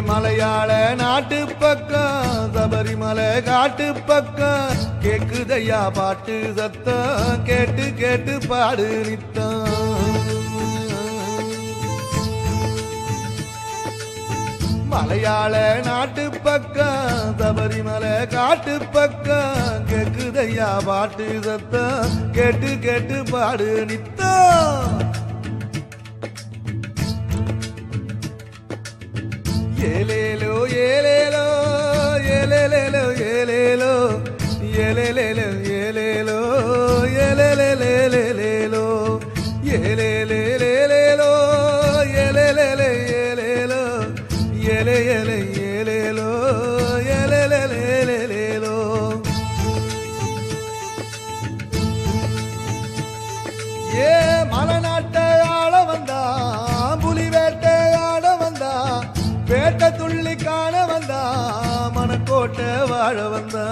மலையாள நாட்டு பக்கம் சபரிமலை காட்டு பக்கம் கேக்குதையா பாட்டு சத்தம் கேட்டு கேட்டு பாடு நித்தம். மலையாள நாட்டு பக்கம் சபரிமலை காட்டு பக்கம் கேக்குதையா பாட்டு சத்தம் கேட்டு கேட்டு பாடு நித்தம். ஏலேலோ ஏலேலோ ஏலேலேலோ ஏலேலோ ஏலேலேலோ ஏலேலோ ஏலேலேலேலேலேலோ ஏலேலேலேலேலேலோ ஏலேலேலே ஏலேலோ ஏலே ஏலே ஏலேலோ ஏலேலேலேலேலேலோ. ஏ மலைநாட்டை ஆள வந்தா புலி வேட்டை ஆட வந்தா வேட்ட துள்ளி காண வந்தா மனக்கோட்டை வாழ வந்தா.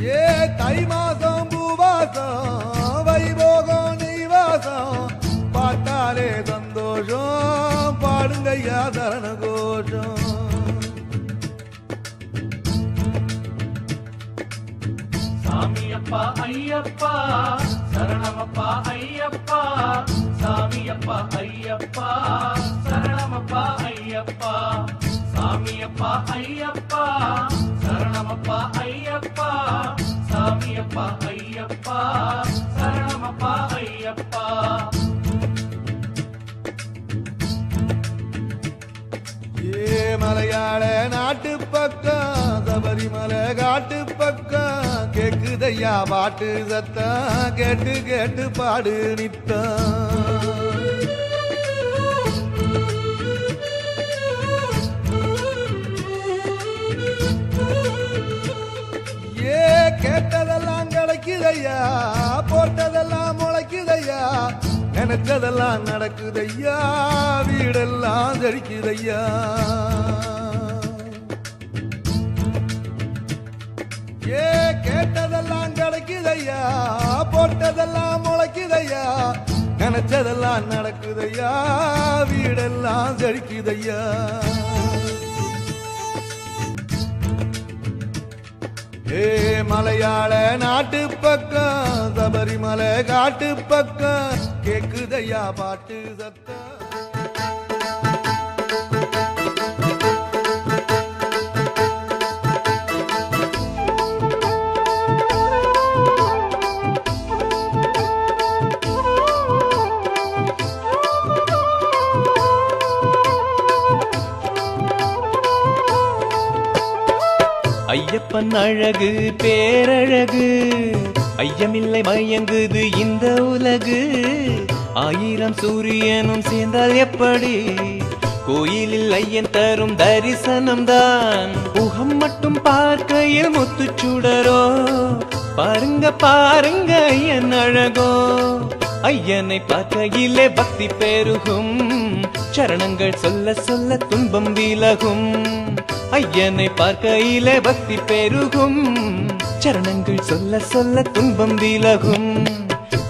ஏ தை மாசம் பூவாசம் வைபோகம் நெய்வாசம் பாட்டாலே சந்தோஷம் பாடுங்கய்யா தரண கோஷம். சாமியப்பா ஐயப்பா சரணமப்பா ஐயப்பா சாமியப்பா ஐயப்பா சரணமப்பா ஐயப்பா சாமியப்பா ஐயப்பா சரணமப்பா ஐயப்பா சாமியப்பா ஐயப்பா சரணமப்பா ஐயப்பா. ஏ மலையாள நாட்டு பக்கம் சபரிமலை காட்டு பக்கம் கேக்குதையா பாட்டு சத்தம் கேட்டு கேட்டு பாடு நித்தம். ஏ கேட்டதெல்லாம் கிடைக்குதையா போட்டதெல்லாம் முளைக்குதையா நினைச்சதெல்லாம் நடக்குதையா வீடெல்லாம் செழிக்குதையா. ஏ கேட்டதெல்லாம் கிடைக்குதையா போட்டதெல்லாம் முளைக்குதையா நினைச்சதெல்லாம் நடக்குதையா வீடெல்லாம் செழிக்குதையா. ஏ மலையாள நாட்டு பக்கம் சபரிமலை காட்டு பக்கம் கேக்குதையா பாட்டு சத்தம். ஐயப்பன் அழகு பேரழகு ஐயமில்லை மயங்குது இந்த உலகு. 1000 சூரியனும் சேர்ந்தால் எப்படி கோயிலில் ஐயன் தரும் தரிசனம் தான். முகம் மட்டும் பார்க்கையில் முத்துச்சுடரோ பாருங்க பாருங்க ஐயன் அழகோ. ஐயனை பார்க்கையிலே பக்தி பெருகும் சரணங்கள் சொல்ல சொல்ல துன்பம் விலகும். ஐயனை பார்க்கையிலே பக்தி பெருகும் சரணங்கள் சொல்ல சொல்ல துன்பம் விலகும்.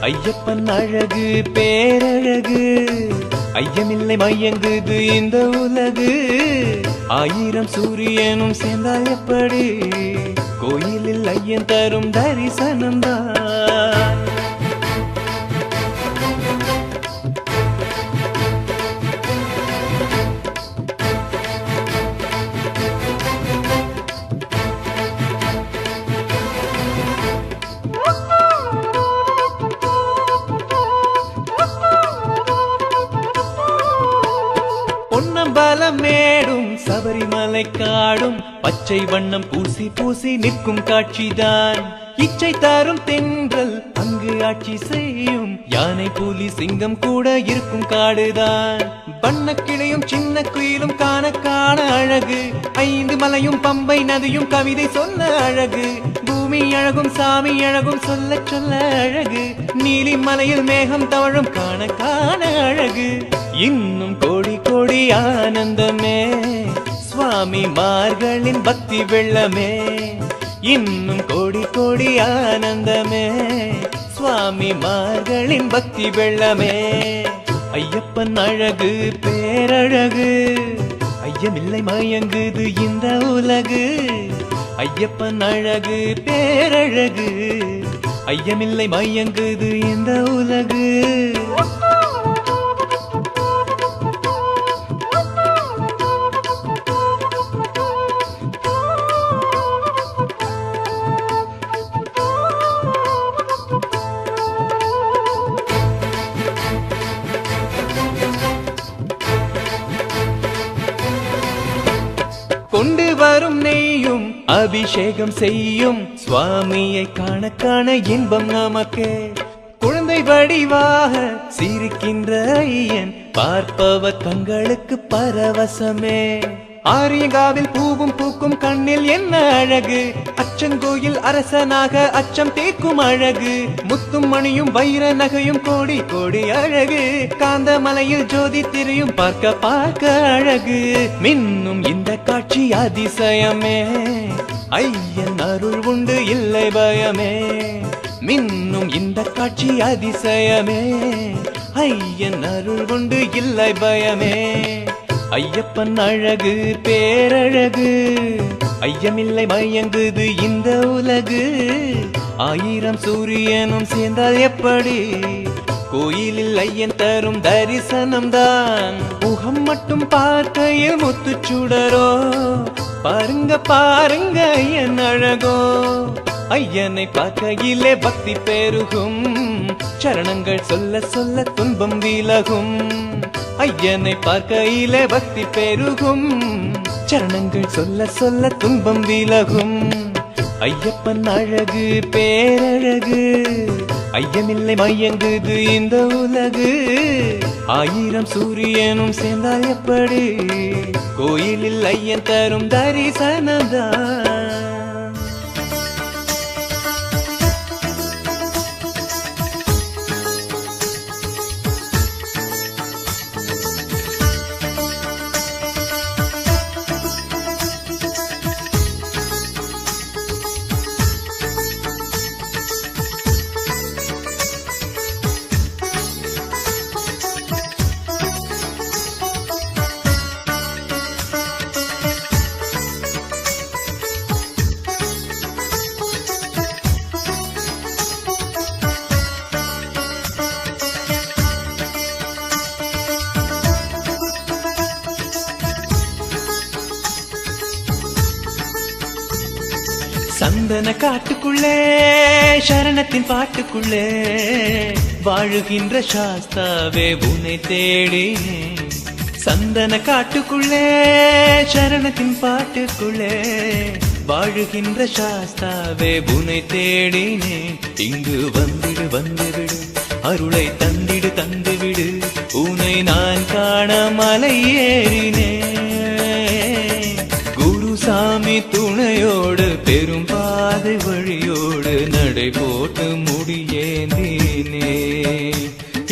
ஐயப்பன் அழகு பேரழகு ஐயமில்லை மயங்குது இந்த உலகு. 1000 சூரியனும் சேர்ந்தால் எப்படி கோயிலில் ஐயன் தரும் தரிசனம் தான். பலமேடும் சபரிமலை காடும் பச்சை வண்ணம் பூசி பூசி நிற்கும் காட்சிதான். இச்சை தரும் தென்றல் அங்கு ஆட்சி செய்யும் யானை புலி சிங்கம் கூட இருக்கும் காடுதான். வண்ண கிளையும் சின்ன குயிலும் காண காண அழகு. 5 மலையும் பம்பை நதியும் கவிதை சொல்ல அழகு. பூமி அழகும் சாமி அழகும் சொல்ல சொல்ல அழகு. நீலி மலையில் மேகம் தவழும் காண காண அழகு. இன்னும் கோடி கோடி ஆனந்தமே சுவாமி மார்களின் பக்தி வெள்ளமே. இன்னும் கோடி கோடி ஆனந்தமே சுவாமி மார்களின் பக்தி வெள்ளமே. ஐயப்பன் அழகு பேரழகு ஐயமில்லை மயங்குது இந்த உலகு ஐயப்பன் அழகு பேரழகு ஐயமில்லை மயங்குது இந்த உலகு கொண்டு வரும் நெய்யும் அபிஷேகம் செய்யும் சுவாமியை காண காண இன்பம் நமக்கே குழந்தை வடிவாக சிரிக்கின்ற ஐயன் பார்ப்பவர் கண்களுக்கு பரவசமே ஆரியங்காவில் பூவும் பூக்கும் கண்ணில் என்ன அழகு அச்சங்கோயில் அரசனாக அச்சம் தீர்க்கும் அழகு முத்தும் மணியும் வைர நகையும் கோடி கோடி அழகு காந்தமலையில் ஜோதி திரியும் பார்க்க பார்க்க அழகு மின்னும் இந்த காட்சி அதிசயமே ஐயன் அருள் உண்டு இல்லை பயமே மின்னும் இந்த காட்சி அதிசயமே ஐயன் அருள் உண்டு இல்லை பயமே ஐயப்பன் அழகு பேரழகு ஐயமில்லை மயங்குது இந்த உலகு ஆயிரம் சூரியனும் சேர்ந்தால் எப்படி கோயிலில் ஐயன் தரும் தரிசனம் தான் முகம் மட்டும் பார்க்கையில் முத்துச்சுடரோ பாருங்க பாருங்க ஐயன் அழகோ ஐயனை பார்க்கையிலே பக்தி பெருகும் சரணங்கள் சொல்ல சொல்ல துன்பம் விலகும் ஐயனை பார்க்கையிலே பக்தி பெருகும் சரணங்கள் சொல்ல சொல்ல துன்பம் விலகும் ஐயப்பன் அழகு பேரழகு ஐயமில்லை மயங்குது இந்த உலகு ஆயிரம் சூரியனும் சேர்ந்தால் எப்படி கோயிலில் ஐயன் தரும் தரிசனதான் சந்தன காட்டுக்குள்ளே சரணத்தின் பாட்டுக்குள்ளே வாழுகின்ற சாஸ்தாவே உன்னை தேடி சந்தன காட்டுக்குள்ளே சரணத்தின் பாட்டுக்குள்ளே வாழுகின்ற சாஸ்தாவே உன்னை தேடினேன் இங்கு வந்துடு வந்துவிடு அருளை தந்திடு தந்துவிடு உன்னை நான் காண மலை ஏறினேன் குருசாமி துணையோடு பெரும் பாதை வழியோடு நடை போட்டு முடியேந்தினே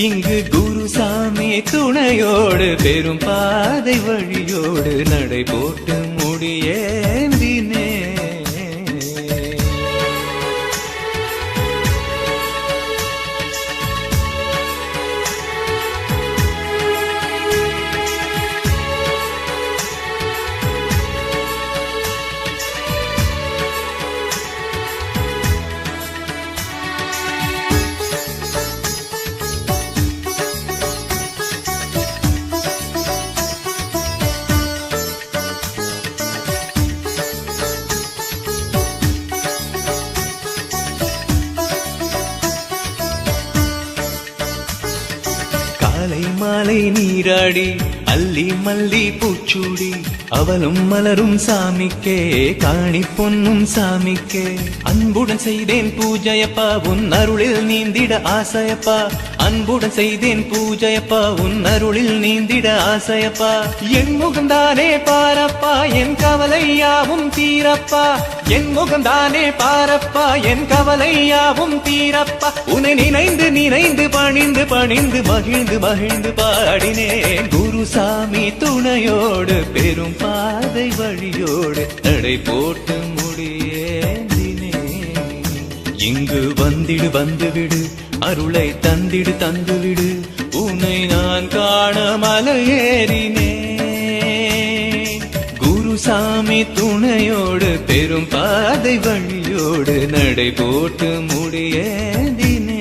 இங்கு குருசாமி துணையோடு பெரும் பாதை வழியோடு நடை போட்டு முடியேந்தினே காலை மாலை நீராடி அல்லி மல்லி பூச்சூடி அவளும் மலரும் சாமிக்கே காணி பொன்னும் சாமிக்கே அன்புடன் செய்தேன் பூஜையப்பா உன் அருளில் நீந்திட ஆசையப்பா அன்புடன் செய்தேன் பூஜையப்பா உன் அருளில் நீந்திட ஆசையப்பா என் முகம்தானே பாரப்பா என் கவலையாவும் தீரப்பா என் முகம்தானே பாரப்பா என் கவலையாவும் தீரப்பா உன்னை நினைந்து நினைந்து பணிந்து பணிந்து மகிழ்ந்து மகிழ்ந்து பாடினேன் குருசாமி துணையோடு பெரும் பாதை வழியோடு நடை போட்டு முடியேந்தினே இங்கு வந்திடு வந்துவிடு அருளை தந்திடு தந்துவிடு உன் உன்னை நான் காண மலையேறினேன். குருசாமி துணையோடு பெரும் பாதை வழியோடு நடை போட்டு முடியேந்தினேன்.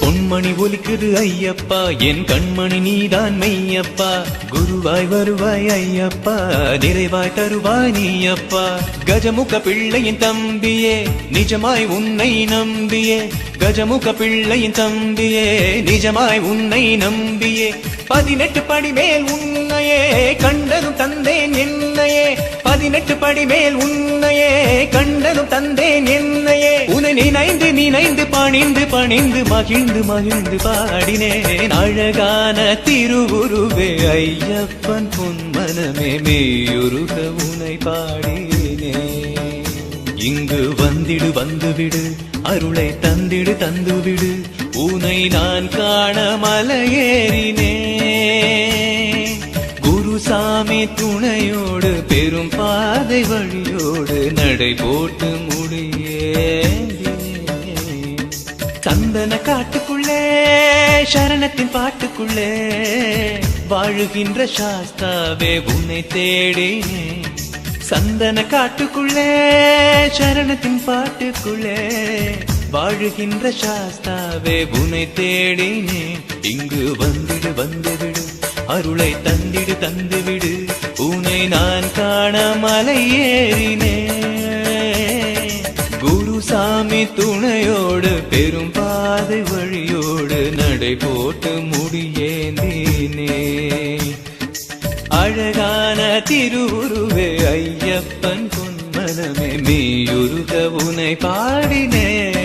பொன்மணி ஒலிக்குது ஐயப்பா, என் கண்மணி நீதான் மெய்யப்பா. குருவாய் வருவாய் ஐயப்பா, நிறைவாய் தருவாய் நீயப்பா. கஜமுக பிள்ளையின் தம்பியே, நிஜமாய் உன்னை நம்பியே. கஜமுக பிள்ளையின் தம்பியே, நிஜமாய் உன்னை நம்பியே. 18 படி மேல் உன்னையே கண்டதும் தந்தேன் என்னையே. 18 படி மேல் உன்னையே கண்டதும் தந்தேன் என்னையே. உன்னை நினைந்து நினைந்து பணிந்து பணிந்து மகிழ்ந்து மகிழ்ந்து பாடினேன். அழகான திருவுருவே ஐயப்பன் பொன்மனமே, மெய்யுருக உனை பாடினேன். இங்கு வந்திடு வந்துவிடு, அருளை தந்திடு தந்துவிடு. உனை நான் காண மலையேறினேன். குருசாமி துணையோடு பெரும் பாதை வழியோடு நடை போட்டு முடியேந்தினேன். சந்தன காட்டுக்குள்ளே சரணத்தின் பாட்டுக்குள்ளே வாழுகின்ற சாஸ்தாவே உன்னை தேடினேன். சந்தன காட்டுக்குள்ளே சரணத்தின் பாட்டுக்குள்ளே வாழுகின்ற சாஸ்தாவே உன்னை தேடினேன். இங்கு வந்திடு வந்துவிடு, அருளை தந்திடு தந்துவிடு. உன்னை நான் காண மலையேறினேன். குருசாமி துணையோடு பெரும் பாதை வழியோடு நடை போட்டு முடியேந்தினேன். அழகான திருவுருவே ஐயப்பன் பொன்மனமே, மெய்யுருக உனை பாடினேன்.